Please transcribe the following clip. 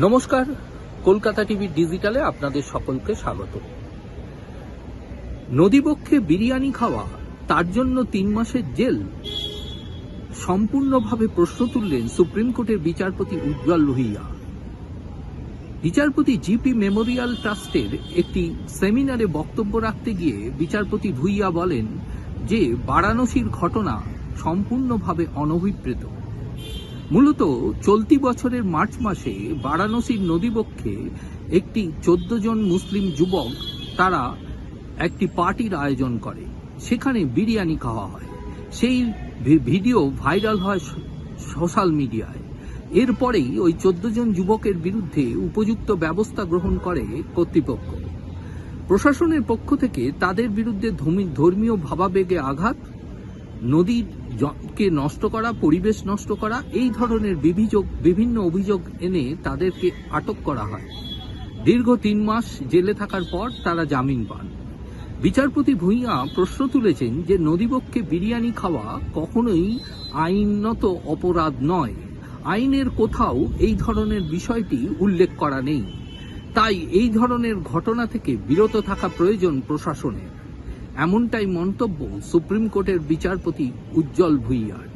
নমস্কার, কলকাতা টিভি ডিজিটালে আপনাদের সকলকে স্বাগত। নদীবক্ষে বিরিয়ানি খাওয়া, তার জন্য 3 মাসের জেল, সম্পূর্ণভাবে প্রশ্ন তুললেন সুপ্রিম কোর্টের বিচারপতি উজ্জ্বল ভুঁইয়া। বিচারপতি জিপি মেমোরিয়াল ট্রাস্টের একটি সেমিনারে বক্তব্য রাখতে গিয়ে বিচারপতি ভুঁইয়া বলেন যে বারাণসীর ঘটনা সম্পূর্ণভাবে অনভিপ্রেত। মূলত চলতি বছরের মার্চ মাসে বারাণসীর নদীবক্ষে একটি 14 জন মুসলিম যুবক তারা একটি পার্টির আয়োজন করে, সেখানে বিরিয়ানি খাওয়া হয়। সেই ভিডিও ভাইরাল হয় সোশ্যাল মিডিয়ায়। এরপরেই ওই 14 জন যুবকের বিরুদ্ধে উপযুক্ত ব্যবস্থা গ্রহণ করে কর্তৃপক্ষ। প্রশাসনের পক্ষ থেকে তাদের বিরুদ্ধে ধর্মীয় ভাবাবেগে আঘাত, নদীকে নষ্ট করা, পরিবেশ নষ্ট করা, এই ধরনের বিভিন্ন অভিযোগ এনে তাদেরকে আটক করা হয়। দীর্ঘ 3 মাস জেলে থাকার পর তারা জামিন পান। বিচারপতি ভুঁইয়া প্রশ্ন তুলেছেন যে নদীবক্ষে বিরিয়ানি খাওয়া কখনোই আইনত অপরাধ নয়। আইনের কোথাও এই ধরনের বিষয়টি উল্লেখ করা নেই। তাই এই ধরনের ঘটনা থেকে বিরত থাকা প্রয়োজন প্রশাসনের। এমনটাই মন্তব্য সুপ্রিম কোর্টের বিচারপতি উজ্জ্বল ভুঁইয়ার।